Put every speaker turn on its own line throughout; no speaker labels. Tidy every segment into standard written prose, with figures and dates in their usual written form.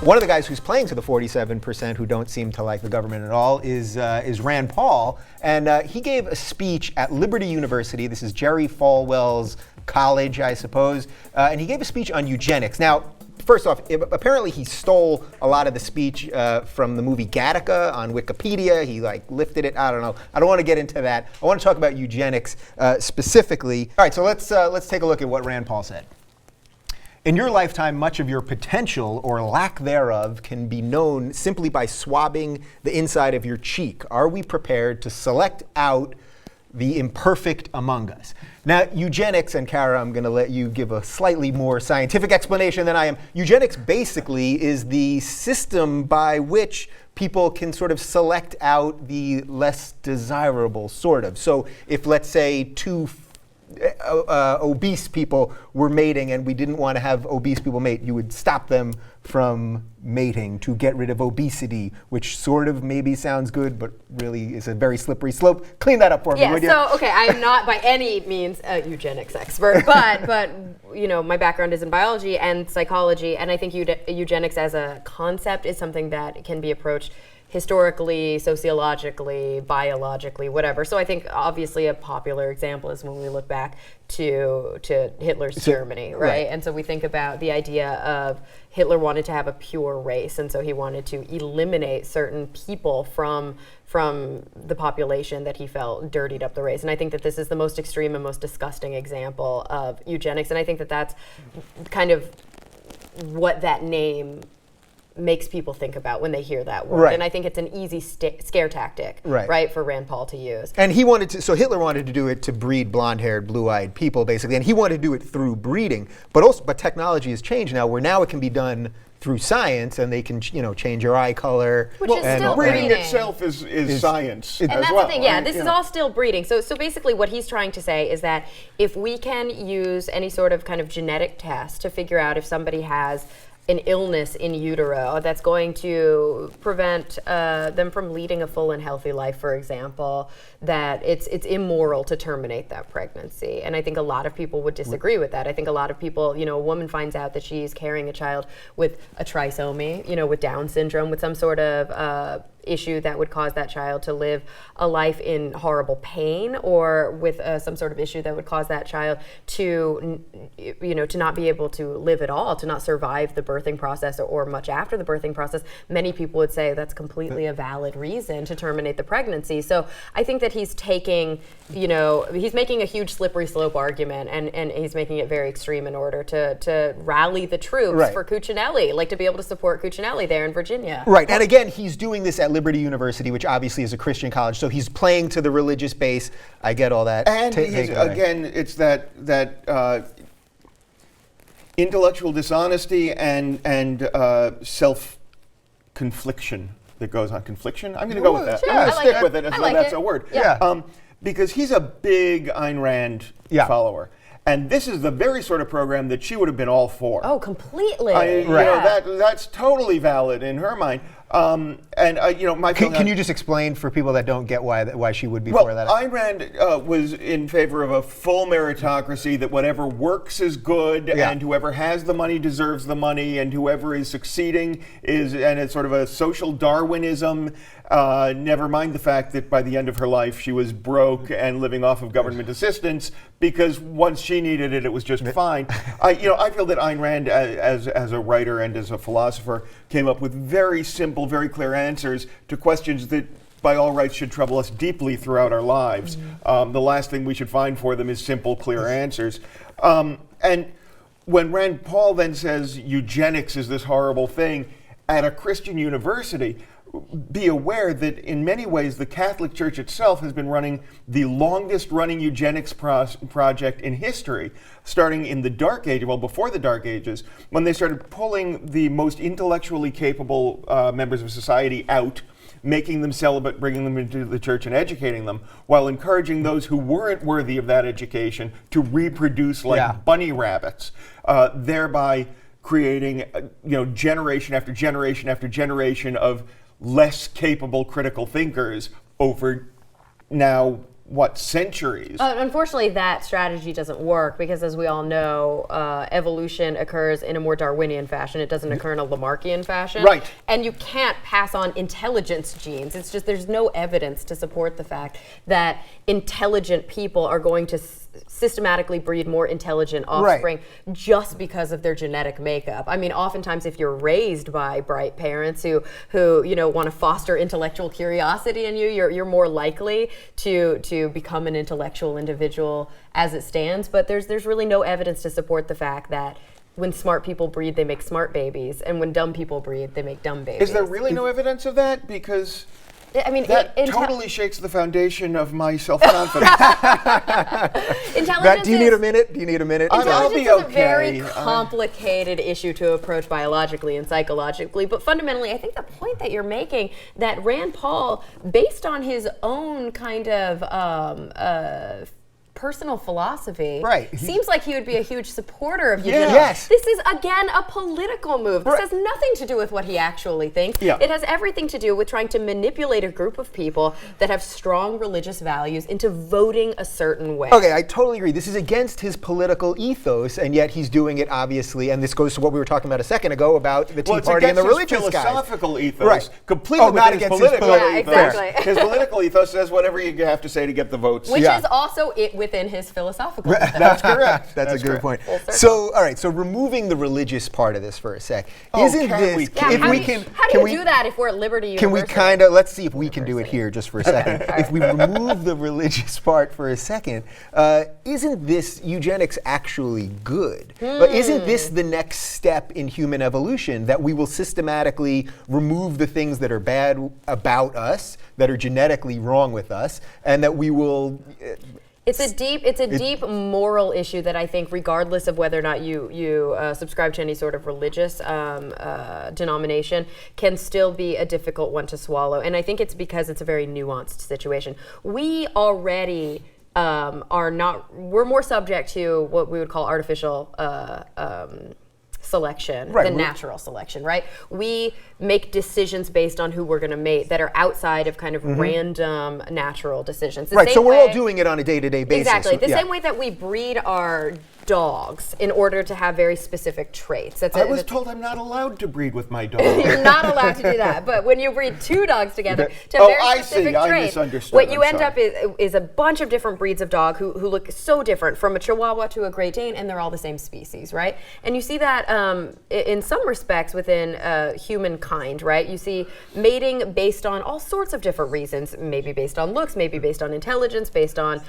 One of the guys who's playing to the 47% who don't seem to like the government at all is Rand Paul. And he gave a speech at Liberty University. This is Jerry Falwell's college, I suppose. And he gave a speech on eugenics. Now, first off, apparently he stole a lot of the speech from the movie Gattaca on Wikipedia. He lifted it. I don't know. I don't want to get into that. I want to talk about eugenics specifically. All right, so let's take a look at what Rand Paul said. In your lifetime, much of your potential or lack thereof can be known simply by swabbing the inside of your cheek. Are we prepared to select out the imperfect among us? Now, eugenics, and Kara, I'm going to let you give a slightly more scientific explanation than I am. Eugenics basically is the system by which people can sort of select out the less desirable, sort of. So if, let's say, two obese people were mating and we didn't want to have obese people mate, you would stop them from mating to get rid of obesity, which sort of maybe sounds good, but really is a very slippery slope. Clean that up for me, would you?
So, okay, I'm not by any means a eugenics expert, but you know, my background is in biology and psychology, and I think eugenics as a concept is something that can be approached historically, sociologically, biologically, whatever. So I think obviously a popular example is when we look back to Hitler's Germany, right? And so we think about the idea of Hitler wanted to have a pure race, and so he wanted to eliminate certain people from the population that he felt dirtied up the race. And I think that this is the most extreme and most disgusting example of eugenics, and I think that that's kind of what that name makes people think about when they hear that word.
Right.
And I think it's an easy scare tactic, right, for Rand Paul to use.
And he wanted to, so Hitler wanted to do it to breed blonde-haired, blue-eyed people, basically, and he wanted to do it through breeding. But technology has changed now, where now it can be done through science, and they can, change your eye color.
Which is still
breeding
breeding
itself is science.
And
as
that's
well.
the thing, this is all still breeding. So basically what he's trying to say is that if we can use any sort of kind of genetic test to figure out if somebody has an illness in utero that's going to prevent them from leading a full and healthy life, for example, that it's immoral to terminate that pregnancy. And I think a lot of people would disagree with that. I think a lot of people, a woman finds out that she's carrying a child with a trisomy, with Down syndrome, with some sort of issue that would cause that child to live a life in horrible pain, or with some sort of issue that would cause that child to, to not be able to live at all, to not survive the birthing process or much after the birthing process. Many people would say that's completely a valid reason to terminate the pregnancy. So I think that he's taking, he's making a huge slippery slope argument, and he's making it very extreme in order to rally the troops for Cuccinelli, to be able to support Cuccinelli there in Virginia.
Right, and again, he's doing this at Liberty University, which obviously is a Christian college, so he's playing to the religious base. I get all that.
And again, it's that intellectual dishonesty and self-confliction that goes on. Confliction? I'm going to go with that.
Sure,
I'm going to stick
it.
with it as though that's a word.
Yeah.
Because he's a big Ayn Rand follower. And this is the very sort of program that she would have been all for.
Oh, completely.
That's totally valid in her mind.
Can you just explain for people that don't get why she would be for that?
Ayn Rand was in favor of a full meritocracy, that whatever works is good, and whoever has the money deserves the money, and whoever is succeeding and it's sort of a social Darwinism. Never mind the fact that by the end of her life she was broke and living off of government assistance, because once she needed it, it was just fine. I feel that Ayn Rand, as a writer and as a philosopher, came up with very simple, very clear answers to questions that by all rights should trouble us deeply throughout our lives. The last thing we should find for them is simple, clear answers. And when Rand Paul then says eugenics is this horrible thing at a Christian university, be aware that in many ways the Catholic Church itself has been running the longest running eugenics project in history, starting in the Dark Ages, before the Dark Ages, when they started pulling the most intellectually capable members of society out, making them celibate, bringing them into the church and educating them, while encouraging those who weren't worthy of that education to reproduce like bunny rabbits, thereby creating generation after generation after generation of less capable critical thinkers over now centuries.
Unfortunately, that strategy doesn't work because, as we all know, evolution occurs in a more Darwinian fashion. It doesn't occur in a Lamarckian fashion.
Right.
And you can't pass on intelligence genes. It's just there's no evidence to support the fact that intelligent people are going to systematically breed more intelligent offspring just because of their genetic makeup. I mean, oftentimes if you're raised by bright parents who want to foster intellectual curiosity in you, you're more likely to become an intellectual individual as it stands. But there's really no evidence to support the fact that when smart people breed, they make smart babies, and when dumb people breed, they make dumb babies.
Is there really no evidence of that? Because
I mean,
that totally shakes the foundation of my self-confidence.
Intelligence
Do you need a minute?
I'll
Intelligence
be
is a
okay.
very complicated issue to approach biologically and psychologically, but fundamentally, I think the point that you're making, that Rand Paul, based on his own kind of personal philosophy, seems like he would be a huge supporter of eugenics.
Yes.
This is, again, a political move. This has nothing to do with what he actually thinks.
Yeah.
It has everything to do with trying to manipulate a group of people that have strong religious values into voting a certain way.
Okay, I totally agree. This is against his political ethos, and yet he's doing it, obviously, and this goes to what we were talking about a second ago about the Tea Party and the religious guys.
It's against his philosophical ethos, completely
Oh, not
within his
against his
political
Yeah,
ethos.
exactly.
His political ethos says whatever you have to say to get the votes.
Which
Yeah.
is also it within his philosophical.
That's correct.
That's a good
correct.
point.
Full circle.
So, all right. So, removing the religious part of this for a sec,
Oh,
isn't
can
this?
we
Yeah,
if
how
we
do
can,
you, how do
can
you
we
do that if we're at Liberty
Can we
University?
kind of, let's see if we can do it here just for a second. If we remove the religious part for a second, isn't this eugenics actually good? But isn't this the next step in human evolution, that we will systematically remove the things that are bad about us, that are genetically wrong with us, and that we will...
It's a deep moral issue that I think, regardless of whether or not you subscribe to any sort of religious denomination, can still be a difficult one to swallow. And I think it's because it's a very nuanced situation. We already we're more subject to what we would call artificial selection than natural selection, right? We make decisions based on who we're going to mate that are outside of kind of random natural decisions. The
Right,
same
so we're all
way-
doing it on a day-to-day basis.
Exactly. The
Yeah.
same way that we breed our dogs in order to have very specific traits.
I was told I'm not allowed to breed with my dog.
You're not allowed to do that. But when you breed two dogs together to
Oh,
very
I see.
specific
I
traits,
misunderstood.
what you
I'm
end
sorry.
up is a bunch of different breeds of dog who look so different, from a Chihuahua to a Great Dane, and they're all the same species, right? And you see that in some respects within humankind, right? You see mating based on all sorts of different reasons, maybe based on looks, maybe based on intelligence, based on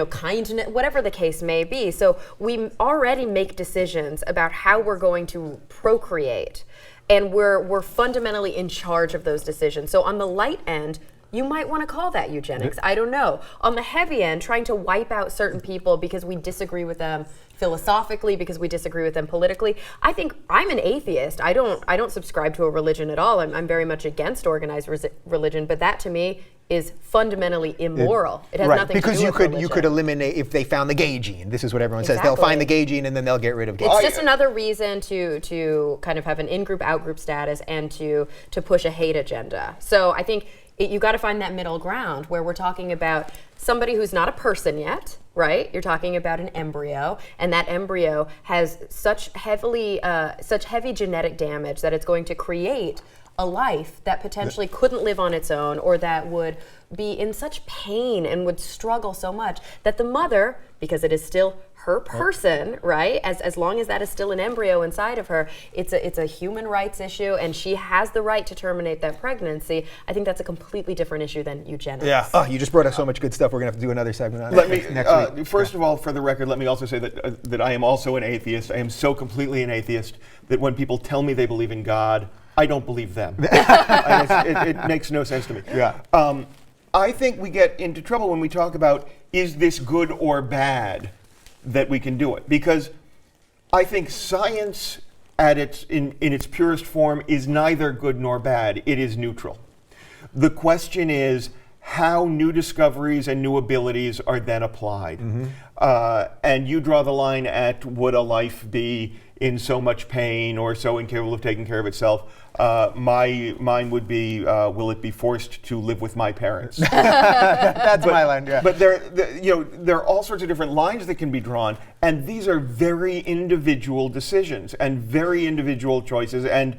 kindness, whatever the case may be. So we already make decisions about how we're going to procreate, and we're fundamentally in charge of those decisions. So on the light end, you might want to call that eugenics. I don't know. On the heavy end, trying to wipe out certain people because we disagree with them philosophically, because we disagree with them politically. I think I'm an atheist. I don't subscribe to a religion at all. I'm very much against organized religion, but that to me is fundamentally immoral. It has nothing
because
to do
you
with
could
religion.
you could eliminate, if they found the gay gene. This is what everyone says. They'll find the gay gene and then they'll get rid of gay.
It's just another reason to kind of have an in-group, out-group status, and to push a hate agenda. So I think you got to find that middle ground where we're talking about somebody who's not a person yet, right? You're talking about an embryo, and that embryo has such heavy genetic damage that it's going to create a life that potentially couldn't live on its own, or that would be in such pain and would struggle so much that the mother, because it is still her person, right? As long as that is still an embryo inside of her, it's a human rights issue, and she has the right to terminate that pregnancy. I think that's a completely different issue than eugenics.
Yeah. Oh, you just brought up so much good stuff. We're gonna have to do another segment on it next week.
First of all, for the record, let me also say that I am also an atheist. I am so completely an atheist that when people tell me they believe in God, I don't believe them. It makes no sense to me.
Yeah.
I think we get into trouble when we talk about, is this good or bad that we can do it? Because I think science in its purest form is neither good nor bad. It is neutral. The question is how new discoveries and new abilities are then applied. And you draw the line at, would a life be in so much pain or so incapable of taking care of itself. Mine would be, will it be forced to live with my parents?
That's my line. Yeah.
But there are all sorts of different lines that can be drawn, and these are very individual decisions and very individual choices, and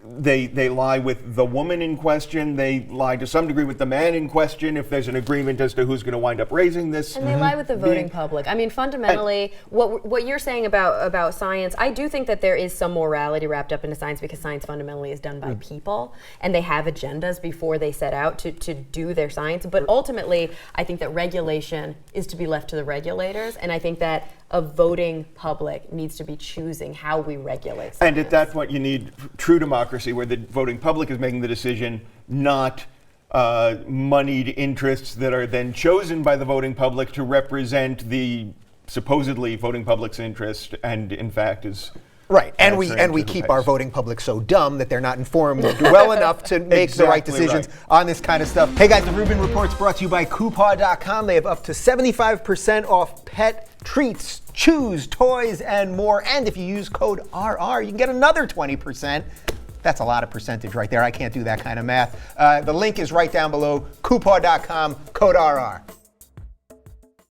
they lie with the woman in question. They lie to some degree with the man in question if there's an agreement as to who's going to wind up raising this.
And they lie with the voting public. I mean, fundamentally, what you're saying about science, I do think that there is some morality wrapped up into science, because science fundamentally is done by people, and they have agendas before they set out to do their science. But ultimately, I think that regulation is to be left to the regulators, and I think that a voting public needs to be choosing how we regulate science.
And at that point, you need true democracy, where the voting public is making the decision, not moneyed interests that are then chosen by the voting public to represent the supposedly voting public's interest, and in fact is
Right, and
answering
we
to who
keep
pays.
our voting public so dumb that they're not informed well enough to make the right
Exactly
decisions
right.
on this kind of stuff. Hey guys, the Rubin Report's brought to you by Coupaw.com. They have up to 75% off pet treats, chews, toys, and more. And if you use code RR, you can get another 20%. That's a lot of percentage right there. I can't do that kind of math. The link is right down below, Coupaw.com, code RR.